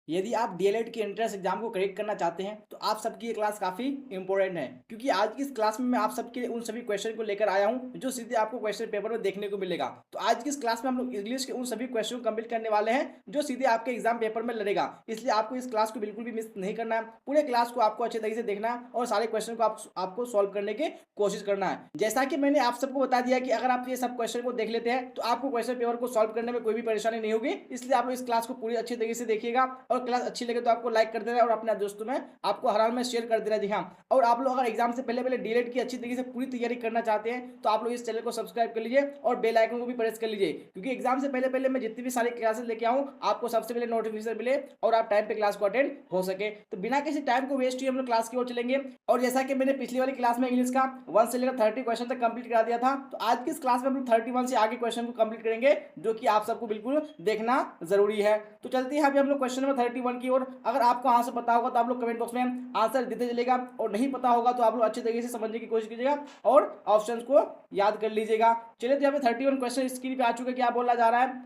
यदि आप डीएलएड की एंट्रेंस एग्जाम को करेक्ट करना चाहते हैं तो आप सबकी ये क्लास काफी इंपॉर्टेंट है, क्योंकि आज की इस क्लास में मैं आप सबके लिए उन सभी क्वेश्चन को लेकर आया हूं जो सीधे आपको क्वेश्चन पेपर में देखने को मिलेगा। तो आज की इस क्लास में हम लोग इंग्लिश के उन सभी क्वेश्चन को कंप्लीट करने वाले हैं जो सीधे आपके एग्जाम पेपर में लड़ेगा। इसलिए आपको इस क्लास को बिल्कुल भी मिस नहीं करना है, पूरे क्लास को आपको अच्छे तरीके से देखना है और सारे क्वेश्चन को आपको सॉल्व करने की कोशिश करना है। जैसा कि मैंने आप सबको बता दिया कि अगर आप ये सब क्वेश्चन को देख लेते हैं तो आपको क्वेश्चन पेपर को सॉल्व करने में कोई भी परेशानी नहीं होगी। इसलिए आप इस क्लास को पूरी अच्छी तरीके से देखिएगा और क्लास अच्छी लगे तो आपको लाइक कर देना और अपने दोस्तों में आपको हर हाल में शेयर कर देना। जी हाँ, और आप लोग अगर एग्जाम से पहले पहले डीएलएड की अच्छी तरीके से पूरी तैयारी करना चाहते हैं तो आप लोग इस चैनल को सब्सक्राइब कर लीजिए और बेल आइकन को भी प्रेस कर लीजिए, क्योंकि एग्जाम से पहले पहले मैं जितनी भी सारी क्लासेस लेके आऊँ आपको सबसे पहले नोटिफिकेशन मिले और आप टाइम पे क्लास को अटेंड हो सके। तो बिना किसी टाइम को वेस्ट किए हम लोग क्लास की ओर चलेंगे। और जैसा कि मैंने पिछली वाली क्लास में इंग्लिश का 1 से लेकर 30 क्वेश्चन तक कंप्लीट करा दिया था, तो आज की इस क्लास में हम लोग 31 से आगे क्वेश्चन को कंप्लीट करेंगे जो कि आप सबको बिल्कुल देखना जरूरी है। तो चलते हैं अभी हम लोग क्वेश्चन नंबर 31 की ओर। अगर आपको आंसर पता होगा तो आप लोग कमेंट बॉक्स में आंसर देते चलेगा और नहीं पता होगा तो आप लोग अच्छे तरीके से समझने की कोशिश कीजिएगा और ऑप्शंस को याद कर लीजिएगा। चलिए तो यहाँ पे 31 क्वेश्चन स्क्रीन पे आ चुके हैं। क्या बोला जा रहा है?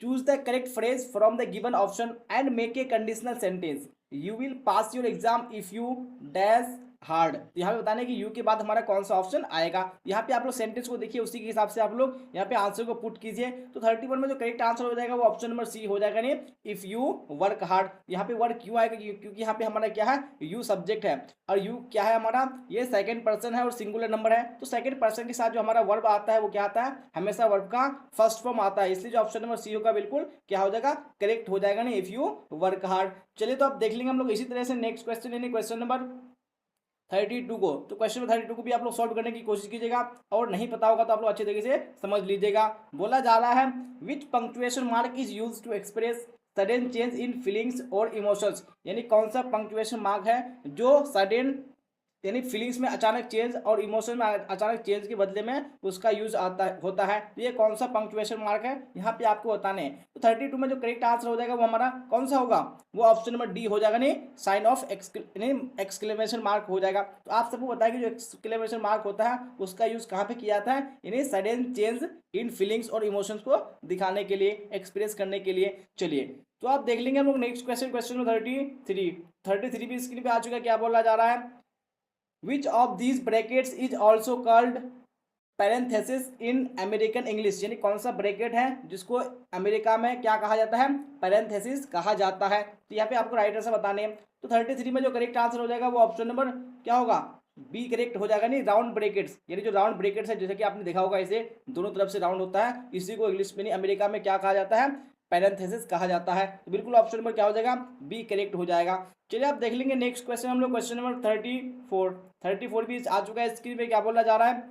Choose the correct phrase from the given option and make a conditional sentence. You will pass your exam if you dash hard. तो यहाँ पे बताने कि यू के बाद हमारा कौन सा ऑप्शन आएगा। यहाँ पे आप लोग सेंटेंस को देखिए, उसी के हिसाब से आप लोग यहाँ पे आंसर को पुट कीजिए। तो 31 में जो करेक्ट आंसर हो जाएगा वो ऑप्शन नंबर सी हो जाएगा। नहीं, इफ यू वर्क हार्ड। यहाँ पे वर्क क्यों आएगा? क्योंकि यहाँ पे हमारा क्या है, यू सब्जेक्ट है और यू क्या है हमारा, ये सेकंड पर्सन है और सिंगुलर नंबर है। तो सेकंड पर्सन के साथ जो हमारा वर्ब आता है वो क्या आता है, हमेशा वर्ब का फर्स्ट फॉर्म आता है। इसलिए जो ऑप्शन नंबर सी होगा बिल्कुल क्या हो जाएगा, करेक्ट हो जाएगा। नहीं, इफ यू वर्क हार्ड। चलिए तो आप देख लेंगे हम लोग इसी तरह से नेक्स्ट क्वेश्चन, यानी क्वेश्चन नंबर 32 को। तो क्वेश्चन नंबर 32 को भी आप लोग सॉल्व करने की कोशिश कीजिएगा और नहीं पता होगा तो आप लोग अच्छे तरीके से समझ लीजिएगा। बोला जा रहा है which punctuation mark is use to express sudden change in feelings और इमोशंस। यानी कौन सा पंक्चुएशन मार्क है जो सडन यानी फीलिंग्स में अचानक चेंज और इमोशन में अचानक चेंज के बदले में उसका यूज आता होता है। तो ये कौन सा पंक्चुएशन मार्क है यहाँ पे आपको बताने हैं। तो 32 में जो करेक्ट आंसर हो जाएगा वो हमारा कौन सा होगा, वो ऑप्शन नंबर डी हो जाएगा। नहीं, साइन ऑफ एक्सक्लेमेशन मार्क हो जाएगा। तो आप सबको बताया कि जो एक्सक्लेमेशन मार्क होता है उसका यूज कहाँ पे किया जाता है, यानी सडन चेंज इन फीलिंग्स और इमोशंस को दिखाने के लिए, एक्सप्रेस करने के लिए। चलिए तो आप देख लेंगे हम लोग नेक्स्ट क्वेश्चन, क्वेश्चन नंबर 33 भी स्क्रीन पे आ चुका है। क्या बोला जा रहा है, which of these brackets is also called parenthesis in American English. यानी कौन सा ब्रैकेट है जिसको अमेरिका में क्या कहा जाता है, पैरेंथेसिस कहा जाता है। तो यहाँ पे आपको राइट आंसर बताने हैं। तो 33 में जो करेक्ट आंसर हो जाएगा वो ऑप्शन नंबर क्या होगा, बी करेक्ट हो जाएगा। नहीं, राउंड ब्रैकेट्स। यानी जो राउंड ब्रैकेट्स है, जैसे कि आपने देखा होगा इसे दोनों तरफ से राउंड होता है, इसी को इंग्लिश में अमेरिका में क्या कहा जाता है, पैरेंथेसिस कहा जाता है। तो बिल्कुल ऑप्शन नंबर क्या हो जाएगा, बी करेक्ट हो जाएगा। चलिए आप देख लेंगे नेक्स्ट क्वेश्चन हम लोग, क्वेश्चन नंबर 34 भी आ चुका है स्क्रीन पे। क्या बोला जा रहा है,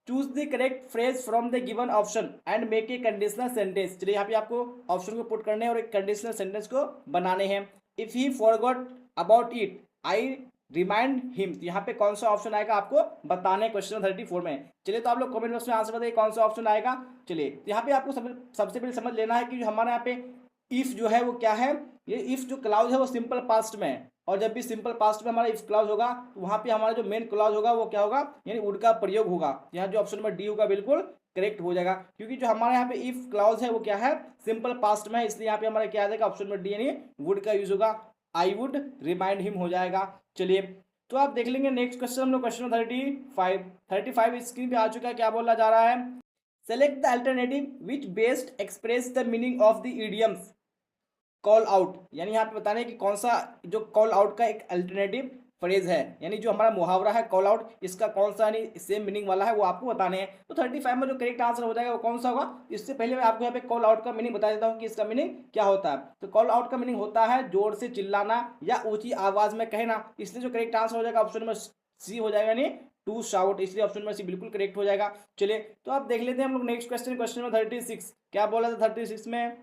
choose the correct phrase from the given option and make a conditional sentence. चलिए यहाँ पे आपको ऑप्शन को पुट करने हैं और एक कंडीशनल सेंटेंस को बनाने हैं। If he forgot about it I remind him. यहाँ पे कौन सा ऑप्शन आएगा आपको बताने क्वेश्चन 34 में। चलिए तो आप लोग कमेंट बॉक्स में आंसर बताइए कौन सा ऑप्शन आएगा। चलिए तो यहाँ पे आपको सबसे पहले समझ लेना है कि जो हमारे यहाँ पे इफ जो है वो क्या है, ये इफ जो क्लाउज है वो सिंपल पास्ट में है और जब भी सिंपल पास्ट में हमारा इफ क्लाउज होगा तो वहां पे हमारा जो मेन क्लाउज होगा वो क्या होगा, यानी वुड का प्रयोग होगा। यहाँ जो ऑप्शन नंबर डी होगा बिल्कुल करेक्ट हो जाएगा, क्योंकि जो हमारे यहाँ पे इफ क्लाउज है वो क्या है, सिंपल पास्ट में है। इसलिए यहाँ पे हमारा क्या आ जाएगा, ऑप्शन नंबर डी यानी वुड का यूज होगा, आई वुड रिमाइंड हिम हो जाएगा। चलिए तो आप देख लेंगे नेक्स्ट क्वेश्चन हम लोग, क्वेश्चन 35 स्क्रीन पे आ चुका है। क्या बोला जा रहा है, select the alternative which best express the meaning of the idioms call out. यानी यहाँ पे बताने कि कौन सा जो कॉल आउट का एक अल्टरनेटिव फ्रेज है, यानी जो हमारा मुहावरा है कॉल आउट, इसका कौन सा यानी सेम मीनिंग वाला है वो आपको बताने हैं। तो 35 में जो करेक्ट आंसर हो जाएगा वो कौन सा होगा। इससे पहले मैं आपको यहाँ पे कॉल आउट का मीनिंग बता देता हूँ कि इसका मीनिंग क्या होता है। तो कॉल आउट का मीनिंग होता है जोर से चिल्लाना या ऊंची आवाज में कहना। इसलिए जो करेक्ट आंसर हो जाएगा ऑप्शन नंबर सी हो जाएगा, नहीं टू शाउट। इसलिए ऑप्शन नंबर सी बिल्कुल करेक्ट हो जाएगा। चलिए तो आप देख लेते हैं हम लोग नेक्स्ट क्वेश्चन, क्वेश्चन नंबर 36। क्या बोला था 36 में,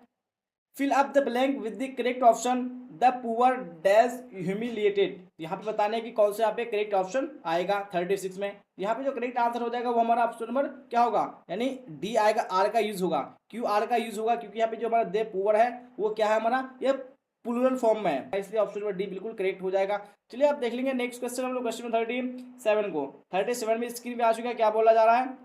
fill up the blank with the correct option the poor dash humiliated. यहाँ पे बताने कि कौन सा यहाँ पे करेक्ट ऑप्शन आएगा 36 में। यहाँ पे जो करेक्ट आंसर हो जाएगा वो हमारा ऑप्शन नंबर क्या होगा, यानी डी आएगा, आर का यूज होगा। क्यों आर का यूज होगा, क्योंकि यहाँ पे जो हमारा दे पुअर है वो क्या है हमारा, ये प्लूरल फॉर्म में है, इसलिए ऑप्शन नंबर डी बिल्कुल करेक्ट हो जाएगा। चलिए आप देख लेंगे नेक्स्ट क्वेश्चन हम लोग, क्वेश्चन नंबर 37 को। 37 में स्क्रीन पे आ चुका है। क्या बोला जा रहा है,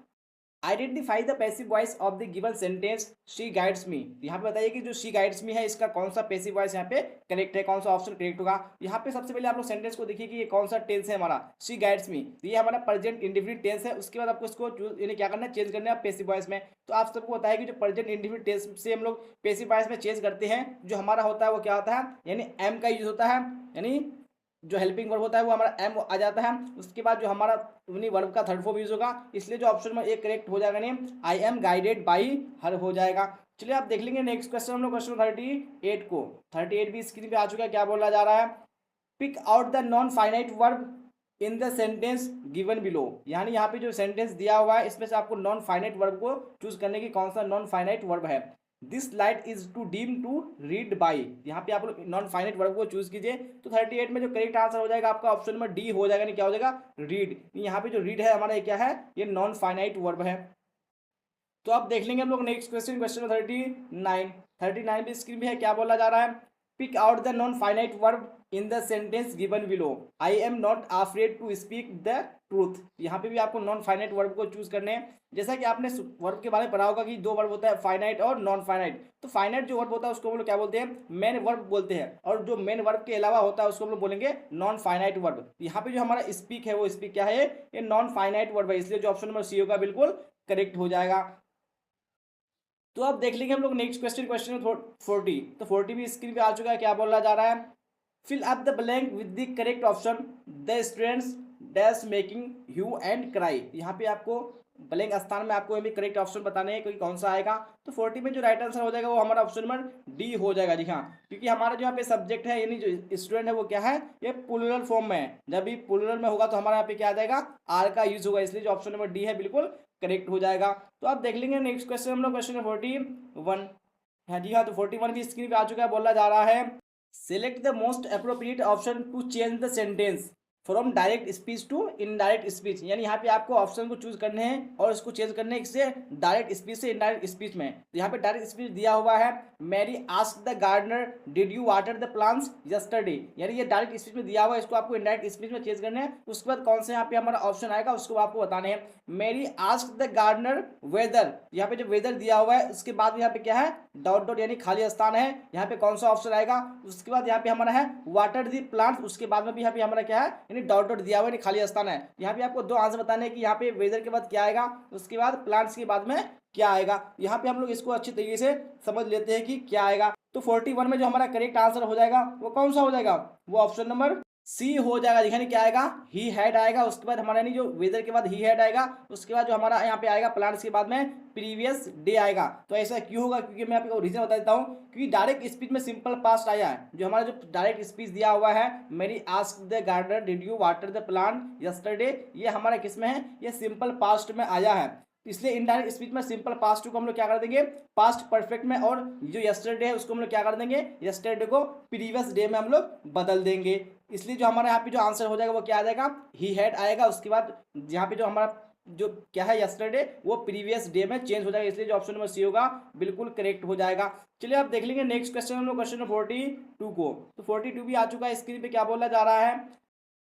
identify the passive voice of the given sentence she guides me. यहाँ पे बताइए कि जो शी गाइड्स मी है इसका कौन सा पैसिव वॉइस यहाँ पे करेक्ट है, कौन सा ऑप्शन करेक्ट होगा। यहाँ पे सबसे पहले आप लोग सेंटेंस को देखिए कि ये कौन सा टेंस है हमारा, शी गाइड्स मी, तो ये हमारा प्रेजेंट इंडेफिनिट टेंस है। उसके बाद आपको इसको यानी क्या करना है, चेंज करना है पैसिव वॉइस में। तो आप सबको पता है कि जो प्रेजेंट इंडेफिनिट टेंस से हम लोग पैसिव वॉइस में चेंज करते हैं, जो हमारा होता है वो क्या होता है, यानी एम का यूज होता है, यानी जो हेल्पिंग वर्ब होता है वो हमारा एम आ जाता है। उसके बाद जो हमारा उन्हीं वर्ब का थर्ड फॉर्म यूज होगा, इसलिए जो ऑप्शन में एक करेक्ट हो जाएगा नहीं, I am guided by her हो जाएगा। चलिए आप देख लेंगे नेक्स्ट क्वेश्चन हम लोग क्वेश्चन 38 को। 38 भी स्क्रीन पे आ चुका है, क्या बोला जा रहा है, pick out the non finite verb in the sentence given below. यानी यहाँ पे जो सेंटेंस दिया हुआ है इसमें से आपको नॉन फाइनाइट वर्ब को चूज करने की कौन सा नॉन फाइनाइट वर्ब है। This light is too dim to read by, यहाँ पे आप लोग नॉन फाइनाइट वर्ब को चूज कीजिए। तो 38 में जो करेक्ट आंसर हो जाएगा आपका ऑप्शन नंबर डी हो जाएगा, नहीं क्या हो जाएगा, रीड। यहाँ पे जो रीड है हमारा क्या है, ये नॉन फाइनाइट वर्ब है। तो आप देख लेंगे हम लोग नेक्स्ट क्वेश्चन, क्वेश्चन 39 भी स्क्रीन पे है, क्या बोला जा रहा है, pick out the non finite verb in the sentence given below, I am not afraid to speak the truth. यहाँ पे भी आपको नॉन फाइनाइट वर्ब को चूज करने हैं। जैसा कि आपने वर्ब के बारे में पढ़ा होगा कि दो वर्ब होता है, फाइनाइट और नॉन फाइनाइट। तो फाइनाइट जो वर्ब होता है उसको हम लोग क्या बोलते हैं, मेन वर्ब बोलते हैं, और जो मेन वर्ब के अलावा होता है उसको हम लोग बोलेंगे नॉन फाइनाइट वर्ब। यहाँ पे जो हमारा स्पीक है वो स्पीक क्या है, ये नॉन फाइनाइट वर्ब है, इसलिए जो ऑप्शन नंबर सी होगा बिल्कुल करेक्ट हो जाएगा। तो अब देख लेंगे हम लोग नेक्स्ट क्वेश्चन, क्वेश्चन 40। तो 40 भी स्क्रीन पे आ चुका है, क्या बोला जा रहा है, fill up the blank with the correct option, the students dash making hue and cry. यहाँ पे आपको ब्लैंक स्थान में आपको भी करेक्ट ऑप्शन बताने हैं, कोई कौन सा आएगा। तो 40 में जो राइट आंसर हो जाएगा वो हमारा ऑप्शन नंबर डी हो जाएगा जी हाँ, क्योंकि हमारा जो यहाँ पे सब्जेक्ट है यानी जो स्टूडेंट है वो क्या है, ये प्लूरल फॉर्म में है। जब भी प्लूरल में होगा तो हमारा यहाँ पे क्या आ जाएगा, आर का यूज होगा, इसलिए जो ऑप्शन नंबर डी है बिल्कुल करेक्ट हो जाएगा। तो आप देख लेंगे नेक्स्ट क्वेश्चन हम लोग क्वेश्चन 41। हाँ जी हाँ, तो 41 भी स्क्रीन पे आ चुका है, बोला जा रहा है, select the most appropriate option to change the sentence from direct speech to indirect speech. यानी यहाँ पे आपको ऑप्शन को चूज करने हैं और इसको चेंज करने से डायरेक्ट स्पीच से इनडायरेक्ट स्पीच में। तो यहाँ पे डायरेक्ट स्पीच दिया हुआ है, Mary asked the gardener did you water the plants yesterday. यानी ये डायरेक्ट स्पीच में दिया हुआ है, इसको आपको इनडायरेक्ट स्पीच में चेंज करना है। उसके बाद कौन से यहाँ पे हमारा ऑप्शन आएगा उसको आपको बताने हैं। Mary asked the gardener whether, यहाँ पे जो वेदर दिया हुआ है उसके बाद यहाँ पे क्या है, डॉट डॉट यानी खाली स्थान है, यहाँ पे कौन सा ऑप्शन आएगा। उसके बाद यहाँ पे हमारा है वाटर दी प्लांट्स, उसके बाद में भी यहाँ पे हमारा क्या है, यानी डॉट डॉट दिया हुआ है, खाली स्थान है। यहाँ पे आपको दो आंसर बताने हैं कि यहाँ पे वेदर के बाद क्या आएगा, उसके बाद प्लांट्स के बाद में क्या आएगा। यहाँ पे हम लोग इसको अच्छी तरीके से समझ लेते हैं कि क्या आएगा। तो 41 में जो हमारा करेक्ट आंसर हो जाएगा वो कौन सा हो जाएगा, वो ऑप्शन नंबर सी हो जाएगा। देखिए क्या आएगा, ही हैड आएगा, उसके बाद हमारा यानी जो वेदर के बाद ही हैड आएगा, उसके बाद जो हमारा यहाँ पे आएगा प्लांट्स के बाद में प्रीवियस डे आएगा। तो ऐसा क्यों होगा, क्योंकि मैं आपको रीजन बता देता हूँ, क्योंकि डायरेक्ट स्पीच में सिंपल पास्ट आया है। जो हमारा जो डायरेक्ट स्पीच दिया हुआ है, Mary asked the gardener did you water the plant yesterday, ये हमारा किस में है, ये सिंपल पास्ट में आया है। इसलिए इनडायरेक्ट स्पीच में सिंपल पास्ट को हम लोग क्या कर देंगे, पास्ट परफेक्ट में, और जो यस्टरडे है उसको हम लोग क्या कर देंगे, यस्टरडे को प्रीवियस डे में हम लोग बदल देंगे। इसलिए जो हमारे यहाँ पे जो आंसर हो जाएगा वो क्या आ जाएगा, ही हैड आएगा। उसके बाद यहाँ पे जो हमारा जो क्या है यस्टरडे, वो प्रीवियस डे में चेंज हो जाएगा, इसलिए जो ऑप्शन नंबर सी होगा बिल्कुल करेक्ट हो जाएगा। चलिए आप देख लेंगे नेक्स्ट क्वेश्चन हम लोग क्वेश्चन 42 को। तो 42 भी आ चुका है स्क्रीन पे, क्या बोला जा रहा है,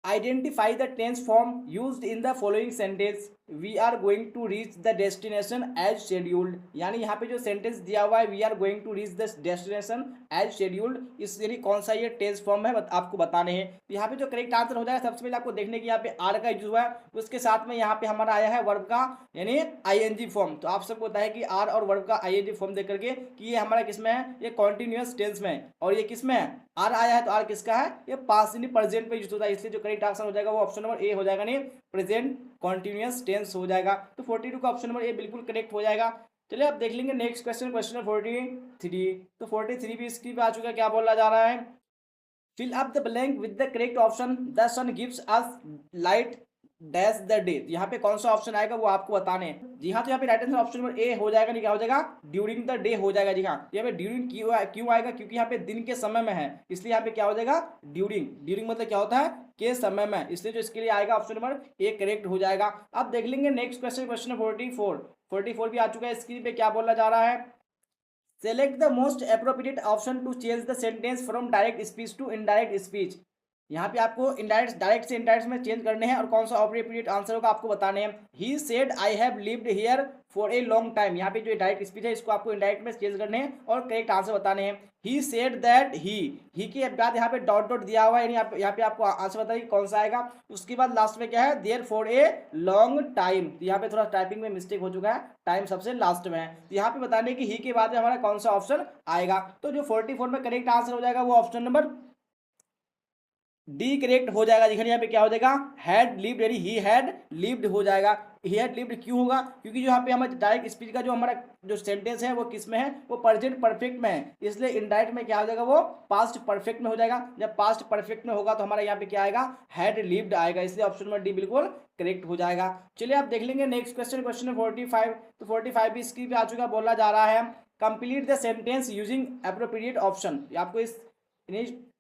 identify the tense form used in the following sentence, we are going to reach the destination as scheduled. यानी यहाँ पे जो सेंटेंस दिया हुआ है, we are going to reach the destination as scheduled, इस यानी कौन सा ये टेंस फॉर्म है आपको बताने हैं। तो यहाँ पे जो करेक्ट आंसर हो जाएगा, सबसे पहले आपको देखने की यहाँ पे आर का यूज हुआ है, उसके साथ में यहाँ पे हमारा आया है वर्ब का यानी आईएनजी फॉर्म। तो आप सबको पता है कि आर और वर्ब का आईएनजी फॉर्म देख करके कि ये हमारा किसमें है, ये कॉन्टिन्यूअस टेंस में, और ये किसमें है, आर आया है। तो आर किसका है, ये पास्ट यानी प्रेजेंट पे यूज होता है, इसलिए जो करेक्ट आंसर हो जाएगा वो ऑप्शन नंबर ए हो जाएगा, नहीं प्रेजेंट कॉन्टिन्यूअस टेंस हो जाएगा। तो 42 का ऑप्शन नंबर ए बिल्कुल करेक्ट हो जाएगा। चलिए आप देख लेंगे नेक्स्ट क्वेश्चन, क्वेश्चन 43। तो 43 भी स्क्रीन पे आ चुका है, क्या बोला जा रहा है, fill up the blank with the correct option, the sun gives us light dash the day. यहाँ पे कौन सा ऑप्शन आएगा वो आपको बताने हैं। जी हाँ, तो यहाँ पे right answer option number A हो जाएगा, नहीं क्या हो जाएगा, ड्यूरिंग द डे हो जाएगा। जी हाँ, यहाँ पे ड्यूरिंग क्यों आएगा, क्योंकि यहाँ पे दिन के समय में है, इसलिए यहाँ पे क्या हो जाएगा, ड्यूरिंग। ड्यूरिंग मतलब क्या होता है, के समय में, इसलिए जो इसके लिए आएगा ऑप्शन नंबर ए करेक्ट हो जाएगा। अब देख लेंगे नेक्स्ट क्वेश्चन, क्वेश्चन 44 भी आ चुका है स्क्रीन पे, क्या बोला जा रहा है, select the most appropriate option to change the sentence from direct speech to indirect speech. यहाँ पे आपको इनडायरेक्ट डायरेक्ट से इनडायरेक्ट में चेंज करने हैं और कौन सा अप्रोप्रिएट आंसर होगा आपको बताने हैं। He said I have lived here for a long time, यहाँ पे जो डायरेक्ट स्पीच है इसको आपको इनडायरेक्ट में चेंज करने हैं और करेक्ट आंसर बताने हैं। ही सेड दैट ही के बाद यहाँ पे डॉट डॉट दिया हुआ है, यानी यहाँ पे आपको आंसर बताइए कौन सा आएगा। उसके बाद लास्ट में क्या है, there for a long time, तो यहाँ पे थोड़ा टाइपिंग में मिस्टेक हो चुका है, टाइम सबसे लास्ट में है। तो यहाँ पे बताने की ही के बाद में हमारा कौन सा ऑप्शन आएगा, तो जो 44 में करेक्ट आंसर हो जाएगा वो ऑप्शन नंबर डी करेक्ट हो जाएगा। देखिए यहाँ पे क्या हो जाएगा, हैड लिव्ड, यानी ही हैड लिव्ड हो जाएगा। ही हैड लिव्ड क्यों होगा, क्योंकि जो यहाँ पे हमारे डायरेक्ट स्पीच का जो हमारा जो सेंटेंस है वो किस में है, वो प्रेजेंट परफेक्ट में है, इसलिए इनडायरेक्ट में क्या हो जाएगा, वो पास्ट परफेक्ट में हो जाएगा। जब पास्ट परफेक्ट में होगा तो हमारा यहाँ पे क्या आएगा, हैड लिव्ड आएगा, इसलिए ऑप्शन नंबर डी बिल्कुल करेक्ट हो जाएगा। चलिए आप देख लेंगे नेक्स्ट क्वेश्चन, क्वेश्चन नंबर 45। तो 45 भी स्क्रीन पे आ चुका, बोला जा रहा है complete the sentence using appropriate option. आपको इस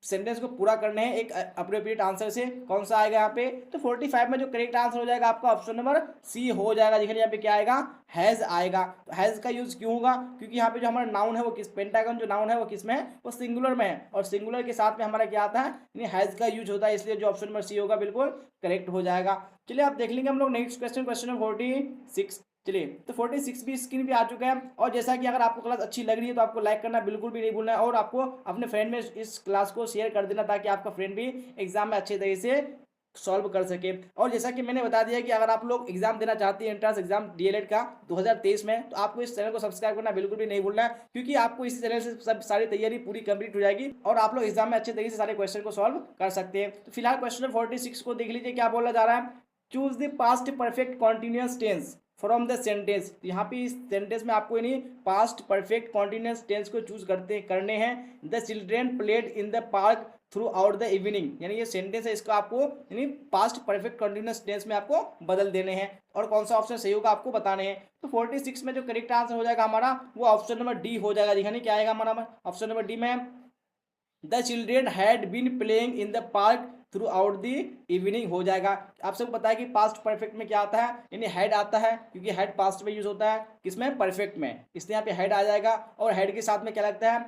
सेंटेंस को पूरा करने हैं एक अप्रोप्रिएट आंसर से, कौन सा आएगा यहाँ पे, तो 45 में जो करेक्ट आंसर हो जाएगा आपका ऑप्शन नंबर सी हो जाएगा। देखिए यहाँ पे क्या आएगा, हैज आएगा। तो हैज का यूज क्यों होगा, क्योंकि यहाँ पे जो हमारा नाउन है वो किस, पेंटागन जो नाउन है वो किस में है, वो सिंगुलर में है, और सिंगुलर के साथ में हमारा क्या आता है, यानी हैज का यूज होता है, इसलिए जो ऑप्शन नंबर सी होगा बिल्कुल करेक्ट हो जाएगा। चलिए आप देख लेंगे हम लोग नेक्स्ट क्वेश्चन, क्वेश्चन नंबर 46। चलिए तो 46 भी स्क्रीन पे आ चुका है। और जैसा कि अगर आपको क्लास अच्छी लग रही है तो आपको लाइक करना बिल्कुल भी नहीं भूलना है, और आपको अपने फ्रेंड में इस क्लास को शेयर कर देना, ताकि आपका फ्रेंड भी एग्जाम में अच्छे तरीके से सॉल्व कर सके। और जैसा कि मैंने बता दिया कि अगर आप लोग एग्जाम देना चाहते हैं एंट्रेंस एग्जाम डीएलएड का 2023 में, तो आपको इस चैनल को सब्सक्राइब करना बिल्कुल भी नहीं भूलना है, क्योंकि आपको इस चैनल से सब सारी तैयारी पूरी कंप्लीट हो जाएगी और आप लोग एग्जाम में अच्छे तरीके से सारे क्वेश्चन को सॉल्व कर सकते हैं। तो फिलहाल क्वेश्चन 46 को देख लीजिए, क्या बोला जा रहा है, choose the past perfect continuous tense from the sentence. यहाँ पे इस सेंटेंस में आपको यानी पास्ट परफेक्ट कॉन्टिन्यूअस टेंस को चूज करने हैं। The children played in the park throughout the evening, यानी ये सेंटेंस है, इसको आपको यानी पास्ट परफेक्ट कॉन्टिन्यूअस टेंस में आपको बदल देने हैं, और कौन सा ऑप्शन सही होगा आपको बताने हैं। तो 46 में जो करेक्ट आंसर हो जाएगा हमारा, वो ऑप्शन नंबर डी हो जाएगा। दिखाने क्या आएगा हमारा ऑप्शन नंबर डी में, the children had been playing in the park throughout the evening हो जाएगा। आप सबको पता है कि पास्ट परफेक्ट में क्या आता है, यानी हैड आता है, क्योंकि हैड पास्ट में यूज होता है किसमें, परफेक्ट में, इसलिए यहाँ पे हैड आ जाएगा। और हैड के साथ में क्या लगता है,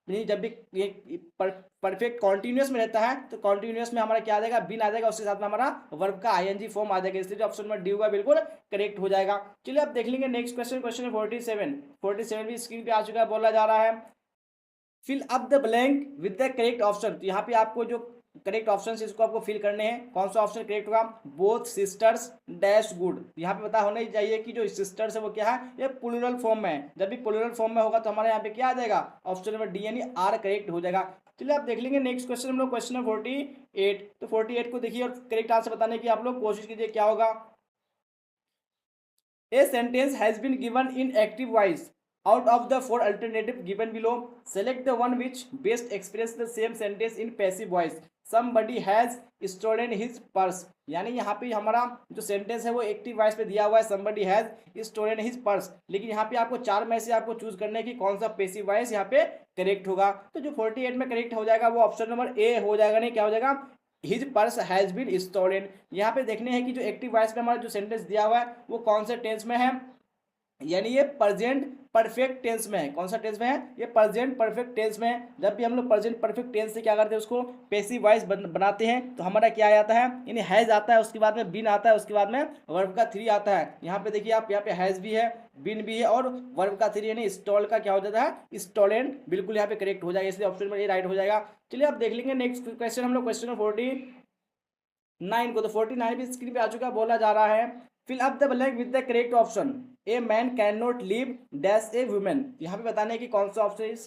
यानी जब भी ये परफेक्ट कॉन्टिन्यूस में रहता है तो कॉन्टिन्यूस में हमारा क्या आ जाएगा, बीन आ जाएगा, उसके साथ में हमारा वर्ब का आईएनजी फॉर्म आ जाएगा, इसलिए ऑप्शन नंबर डी होगा बिल्कुल करेक्ट हो जाएगा। चलिए आप देख लेंगे नेक्स्ट क्वेश्चन, क्वेश्चन 47 भी स्क्रीन पे आ चुका है, बोला जा रहा है fill up the blank with the correct option. तो यहाँ पे आपको जो करेक्ट ऑप्शन है इसको आपको फिल करने हैं, कौन सा ऑप्शन करेक्ट होगा, बोथ सिस्टर्स डैश गुड। यहाँ पे पता होना ही चाहिए कि जो सिस्टर्स है वो क्या है, ये प्लूरल फॉर्म में है, जब भी प्लूरल फॉर्म में होगा तो हमारे यहाँ पे क्या आ जाएगा, ऑप्शन नंबर डी यानी आर करेक्ट हो जाएगा। चलिए आप देख लेंगे नेक्स्ट क्वेश्चन हम लोग, क्वेश्चन नंबर 48। तो 48 को देखिए और करेक्ट आंसर बताने की आप लोग कोशिश कीजिए, क्या होगा, a sentence has been given in active voice out of the four alternative given below, select the one which best express the same sentence in passive voice. Somebody has stolen his purse, यानी यहाँ पे हमारा जो sentence है वो active voice पे दिया हुआ है, somebody has stolen his purse, लेकिन यहाँ पे आपको चार में से आपको चूज करना है कि कौन सा पैसिव वॉइस यहाँ पे करेक्ट होगा। तो जो 48 में करेक्ट हो जाएगा वो ऑप्शन नंबर ए हो जाएगा, नहीं क्या हो जाएगा, his purse has been stolen. यहाँ पे देखने हैं कि जो एक्टिव वॉइस पे हमारा जो सेंटेंस दिया हुआ है वो कौन से टेंस में है, यानी ये प्रेजेंट परफेक्ट टेंस में है। कौन सा टेंस में है, ये प्रेजेंट परफेक्ट टेंस में है। जब भी हम लोग प्रेजेंट परफेक्ट टेंस से क्या करते हैं, उसको पैसिव वॉइस बनाते हैं, तो हमारा क्या आता है, यानी हैज आता है, उसके बाद में बीन आता है, उसके बाद में वर्ब का थ्री आता है। यहाँ पे देखिए आप, यहाँ पे हैज भी है, बीन भी है, और वर्ब का थ्री यानी स्टॉल का क्या हो जाता है, स्टोलन, बिल्कुल यहाँ पे करेक्ट हो जाएगा, इसलिए ऑप्शन में ये राइट हो जाएगा। चलिए आप देख लेंगे नेक्स्ट क्वेश्चन हम लोग, क्वेश्चन नंबर 49 को। तो 49 भी स्क्रीन पे आ चुका है, बोला जा रहा है fill up the blank with the correct option, a man can not live dash a woman. यहाँ पे बताने कि कौन सा ऑप्शन इस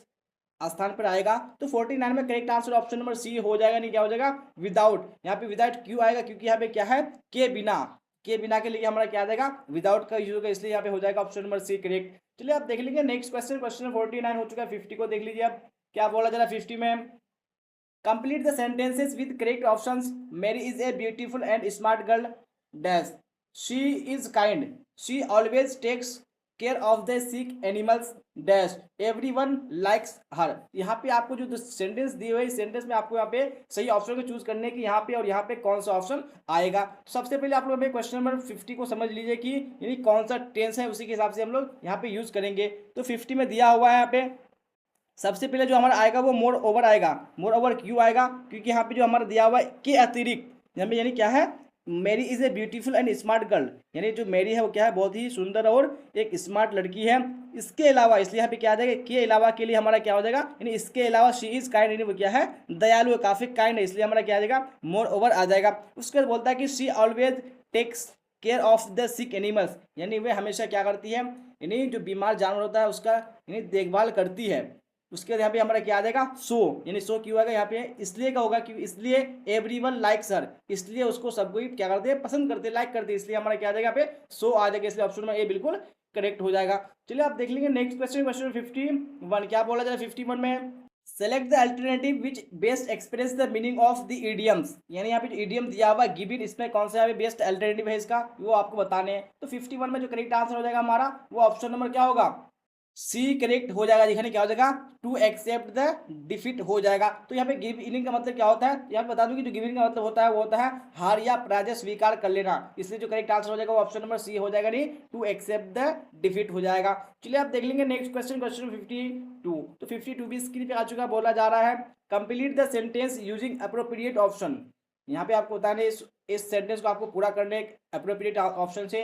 स्थान पर आएगा। तो 49 में correct answer option number C हो जाएगा, नहीं क्या हो जाएगा, विदाउट। यहाँ पे विदाउट क्यों आएगा, क्योंकि यहाँ पे क्या है, के बिना, के बिना के लिए हमारा क्या आ जाएगा, विदाउट का यूज होगा, इसलिए यहाँ पे हो जाएगा ऑप्शन नंबर सी करेक्ट। चलिए आप देख लीजिए नेक्स्ट क्वेश्चन, क्वेश्चन 49 हो चुका है। 50 को देख लीजिए अब क्या बोला जा रहा है 50 में, complete the sentences with correct options, Mary is a beautiful and smart girl dash, she is kind, she always takes care of the sick animals dash, everyone likes her. यहाँ पे आपको जो सेंटेंस दिए हुए सेंटेंस में आपको यहाँ पे सही ऑप्शन को चूज करने की यहाँ पे, और यहाँ पे कौन सा ऑप्शन आएगा। सबसे पहले आप लोग हमें क्वेश्चन नंबर 50 को समझ लीजिए कि यानी कौन सा टेंस है, उसी के हिसाब से हम लोग यहाँ पे यूज करेंगे। तो 50 में दिया हुआ है यहाँ पे सबसे पहले जो हमारा आएगा वो मोर ओवर आएगा। मोर ओवर क्यों आएगा? क्योंकि यहाँ पे जो हमारा दिया हुआ है के अतिरिक्त, यहाँ पे यानी क्या है, मेरी is a beautiful and smart girl, यानी जो मेरी है वो क्या है, बहुत ही सुंदर और एक स्मार्ट लड़की है। इसके अलावा, इसलिए यहाँ पे क्या आ जाएगा, के अलावा के लिए हमारा क्या हो जाएगा, यानी इसके अलावा शी इज काइंड, यानी वो क्या है, दयालु है, काफी काइंड है, इसलिए हमारा क्या आ जाएगा, मोर ओवर आ जाएगा। उसके बाद बोलता है कि she always takes care of the sick animals, यानी वे हमेशा क्या करती है, यानी जो बीमार जानवर होता है उसका यानी देखभाल करती है। उसके बाद यहाँ पे हमारा क्या आ जाएगा, सो, यानी सो क्यों आएगा यहाँ पे, इसलिए का होगा कि इसलिए एवरीवन लाइक्स हर, इसलिए उसको सब कोई क्या करते हैं, पसंद करते हैं, लाइक करते हैं, इसलिए हमारा क्या आ जाएगा यहाँ पे सो आ जाएगा, इसलिए ऑप्शन में ए बिल्कुल करेक्ट हो जाएगा। चलिए आप देख लेंगे नेक्स्ट क्वेश्चन, क्वेश्चन 51 क्या बोला जाए 51 में, select the alternative which best express the meaning of the idioms, यानी यहाँ पे जो इडियम दिया हुआ गिव इट, इसमें कौन सा यहाँ पे बेस्ट अल्टरनेटिव है इसका, वो आपको बताने हैं। तो 51 में जो करेक्ट आंसर हो जाएगा हमारा, वो ऑप्शन नंबर क्या होगा, सी करेक्ट हो जाएगा। दिखाने क्या हो जाएगा, टू एक्सेप्ट द डिफीट हो जाएगा। तो यहाँ पे गिव इनिंग का मतलब क्या होता है, यहाँ पे बता दूं कि जो गिविंग का मतलब होता है वो होता है हार या पराजय स्वीकार कर लेना, इसलिए जो करेक्ट आंसर हो जाएगा वो ऑप्शन नंबर सी हो जाएगा, नहीं टू एक्सेप्ट द डिफीट हो जाएगा। चलिए आप देख लेंगे नेक्स्ट क्वेश्चन, क्वेश्चन 52। तो 52 भी स्क्रीन पे आ चुका, बोला जा रहा है complete the sentence using appropriate option. यहाँ पे आपको बताने इस सेंटेंस को आपको पूरा करने अप्रोप्रिएट ऑप्शन से,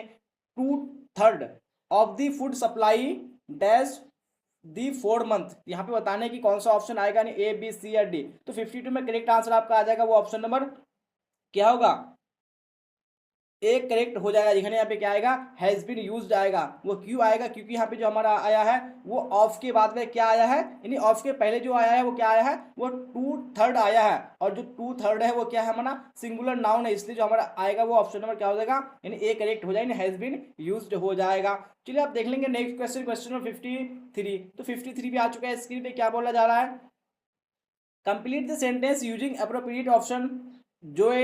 2/3 of the food supply dash the 4 month, यहाँ पे बताने की कौन सा ऑप्शन आएगा, नहीं ए बी सी या डी। तो 52 में करेक्ट आंसर आपका आ जाएगा वो ऑप्शन नंबर क्या होगा, ए करेक्ट हो जाएगा। दिखाने यहाँ पे क्या आएगा, हैज बीन यूज्ड आएगा। वो क्यों आएगा, क्योंकि यहाँ पे जो हमारा आया है वो ऑफ के बाद में क्या आया है, यानी ऑफ के पहले जो आया है वो क्या आया है, वो 2/3 आया है, और जो 2/3 है वो क्या है हमारा सिंगुलर नाउन है, इसलिए जो हमारा आएगा वो ऑप्शन नंबर क्या हो जाएगा, यानी ए करेक्ट हो जाएगा, हैज बीन यूज्ड हो जाएगा। चलिए आप देख लेंगे नेक्स्ट क्वेश्चन, क्वेश्चन नंबर 53। तो 53 भी आ चुका है स्क्रीन पे, क्या बोला जा रहा है, complete the sentence using appropriate option Joe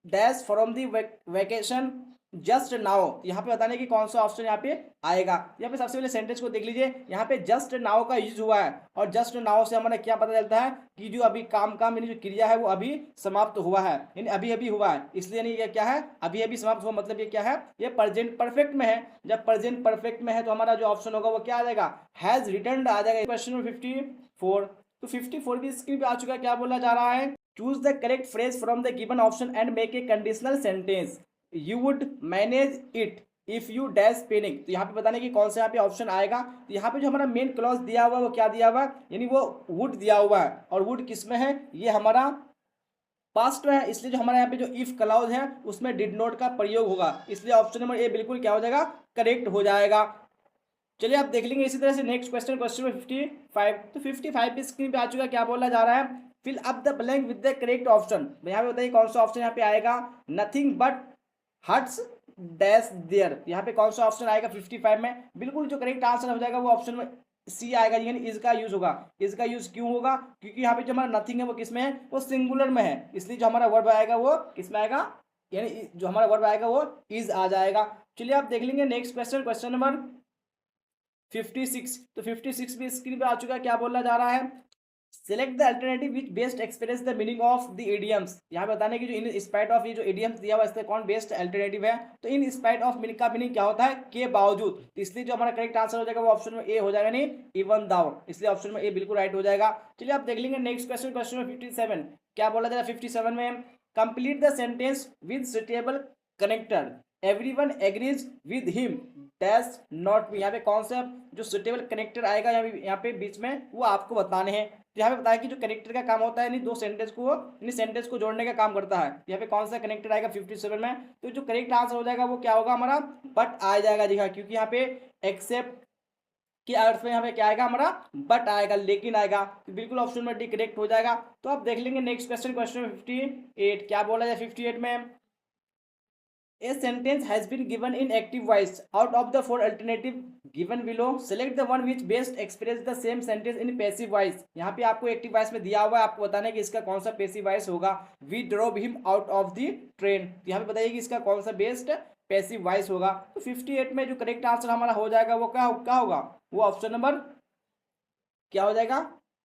dash from the vacation just now. यहाँ पे बताने की कौन सा ऑप्शन यहाँ पे आएगा। यहाँ पे सबसे पहले सेंटेंस को देख लीजिए, यहाँ पे जस्ट नाउ का यूज हुआ है, और जस्ट नाउ से हमारा क्या पता चलता है कि जो अभी काम यानी जो क्रिया है वो अभी समाप्त हुआ है, यानी अभी अभी हुआ है, इसलिए नहीं ये क्या है, अभी अभी समाप्त हुआ, मतलब ये क्या है, ये प्रेजेंट परफेक्ट में है। जब प्रेजेंट परफेक्ट में है तो हमारा जो ऑप्शन होगा वो क्या आ जाएगा, हैज रिटर्न आ जाएगा। Question number 54। तो 54 भी स्क्रीन पे आ चुका है, क्या बोला जा रहा है, choose the correct phrase from the given option and make a conditional sentence, you would manage it if you dash panic. तो यहाँ पे बताने की कौन सा यहाँ पे ऑप्शन आएगा। तो यहाँ पे जो हमारा मेन क्लॉज दिया हुआ है वो क्या दिया हुआ है, यानी वो वुड दिया हुआ है, और वुड किस में है, ये हमारा पास्ट में है, इसलिए जो हमारा यहाँ पे जो इफ क्लॉज है उसमें डिड नॉट का प्रयोग होगा, इसलिए ऑप्शन नंबर ए बिल्कुल क्या हो जाएगा, करेक्ट हो जाएगा। चलिए आप देख लेंगे इसी तरह से नेक्स्ट क्वेश्चन, क्वेश्चन नंबर 55। तो 55 पे स्क्रीन पे आ चुका है, क्या बोला जा रहा है, fill up the blank with the correct option. यहाँ पे बताइए कौन सा ऑप्शन यहाँ पे आएगा, nothing but huts dash there. यहाँ पे कौन सा ऑप्शन आएगा 55 में, बिल्कुल जो करेक्ट आंसर हो जाएगा वो ऑप्शन में सी आएगा, यानी इज का यूज होगा। इज का यूज क्यों होगा, क्योंकि यहाँ पे जो हमारा नथिंग है वो किस में है, वो सिंगुलर में है, इसलिए जो हमारा वर्ब आएगा वो किस में आएगा, यानी जो हमारा वर्ब आएगा वो इज आ जाएगा। चलिए आप देख लेंगे नेक्स्ट क्वेश्चन, क्वेश्चन नंबर 56। तो 56 भी स्क्रीन पे आ चुका है, क्या बोला जा रहा है, select the alternative which best express the meaning of the idioms. यहाँ बताने की जो इन स्पाइट ऑफ ये जो इडियम्स दिया हुआ है इसका कौन बेस्ट अल्टरनेटिव है। तो इन स्पाइट ऑफ मीनिंग का मीनिंग क्या होता है, के बावजूद, तो इसलिए जो हमारा करेक्ट आंसर हो जाएगा वो ऑप्शन में ए हो जाएगा, नहीं इवन दाउ, इसलिए ऑप्शन में ए बिल्कुल राइट हो जाएगा। चलिए आप देख लेंगे नेक्स्ट क्वेश्चन, क्वेश्चन में 57 क्या बोला जाएगा 57 में, complete the sentence with suitable connector, everyone agrees with him dash not me. यहाँ पे कौन सा जो सुटेबल कनेक्टर आएगा यहाँ पे बीच में वो आपको बताने हैं। तो यहाँ पे बताया कि जो कनेक्टर का काम होता है यानी दो सेंटेंस को यानी सेंटेंस को जोड़ने का काम करता है। यहाँ पे कौन सा कनेक्टर आएगा 57 में, तो जो करेक्ट आंसर हो जाएगा वो क्या होगा हमारा बट आ जाएगा जी हाँ, क्योंकि यहाँ पे एक्सेप्ट के अर्थ में यहाँ पे क्या आएगा हमारा बट आएगा, लेकिन आएगा, तो बिल्कुल ऑप्शन में डी करेक्ट हो जाएगा। तो आप देख लेंगे नेक्स्ट क्वेश्चन, क्वेश्चन 58 क्या बोला जाए 58 में, A sentence has been given in active voice. Out of the four alternative given below, select the one which best express the same sentence in passive voice. यहाँ पे आपको एक्टिव वॉइस में दिया हुआ है, आपको बताना है कि इसका कौन सा पैसिव वॉइस होगा। We drove him out of the train. तो यहाँ पे बताइए कि इसका कौन सा बेस्ट पैसिव वॉइस होगा। तो 58 में जो करेक्ट आंसर हमारा हो जाएगा वो क्या होगा, वो ऑप्शन नंबर क्या हो जाएगा,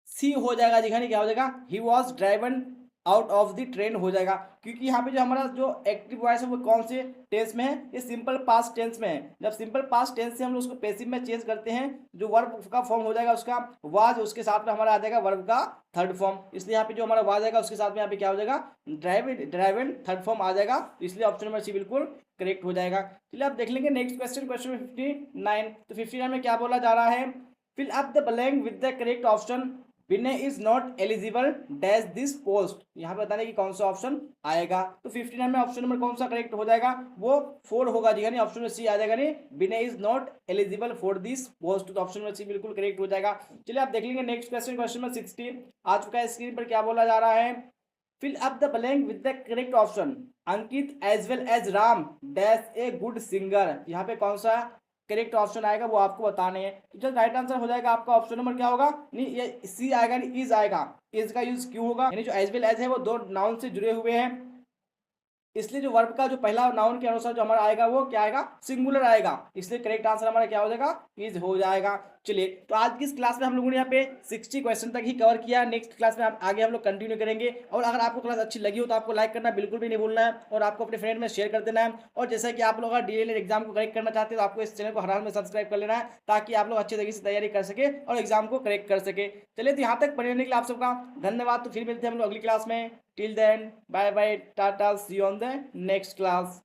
सी हो जाएगा। दिखाने क्या हो जाएगा, he was driven out of the trend हो जाएगा, क्योंकि यहाँ पे जो हमारा जो एक्टिव वॉइस है वो कौन से टेंस में है, ये सिंपल पास्ट टेंस में है। जब सिंपल पास्ट टेंस से हम लोग उसको पैसिव में चेंज करते हैं, जो वर्ब का फॉर्म हो जाएगा उसका वाज, उसके साथ में हमारा आ जाएगा वर्ब का थर्ड फॉर्म। इसलिए यहाँ पे जो हमारा वाज आएगा उसके साथ में यहाँ पे क्या हो जाएगा, ड्राइव थर्ड फॉर्म आ जाएगा। इसलिए ऑप्शन नंबर सी बिल्कुल करेक्ट हो जाएगा। चलिए आप देख लेंगे नेक्स्ट क्वेश्चन, क्वेश्चन 59। तो 59 में क्या बोला जा रहा है, fill up the blank with the correct option, Vinay is not eligible dash this post. यहाँ पे बताने कि कौन सा ऑप्शन आएगा। तो 59 में ऑप्शन नंबर कौन सा करेक्ट हो जाएगा, वो 4 होगा जी, यानी ऑप्शन नंबर सी आ जाएगा, नहीं Vinay is not eligible for this post. तो ऑप्शन नंबर सी बिल्कुल करेक्ट हो जाएगा। चलिए आप देख लेंगे नेक्स्ट क्वेश्चन, क्वेश्चन नंबर 60 आ चुका है स्क्रीन पर। क्या बोला जा रहा है, fill up the blank with the correct option, Ankit as well as Ram dash a good singer. यहाँ पे कौन सा करेक्ट ऑप्शन आएगा वो आपको बताने हैं। तो जब राइट आंसर हो जाएगा आपका ऑप्शन नंबर क्या होगा, नहीं ये सी आएगा, नहीं इज आएगा। इज का यूज क्यों होगा, यानी जो एज वेल एज है वो दो नाउन से जुड़े हुए हैं, इसलिए जो वर्ब का जो पहला नाउन के अनुसार जो हमारा आएगा वो क्या आएगा, सिंगुलर आएगा। इसलिए करेक्ट आंसर हमारा क्या हो जाएगा, इज हो जाएगा। चलिए तो आज की इस क्लास में हम लोगों ने यहाँ पे 60 क्वेश्चन तक ही कवर किया। नेक्स्ट क्लास में आगे हम लोग कंटिन्यू करेंगे। और अगर आपको क्लास अच्छी लगी हो तो आपको लाइक करना बिल्कुल भी नहीं भूलना है, और आपको अपने फ्रेंड में शेयर कर देना है। और जैसा कि आप लोग अगर डीएलएड एग्जाम को करेक्ट करना चाहते हैं तो आपको इस चैनल को हर हाल में सब्सक्राइब कर लेना है, ताकि आप लोग अच्छे तरीके से तैयारी कर सके और एग्जाम को करेक्ट कर सके। चलिए तो यहाँ तक पढ़ने के लिए आप सबका धन्यवाद। तो फिर मिलते हैं हम लोग अगली क्लास में। Till then bye bye, tata, see you on the next class.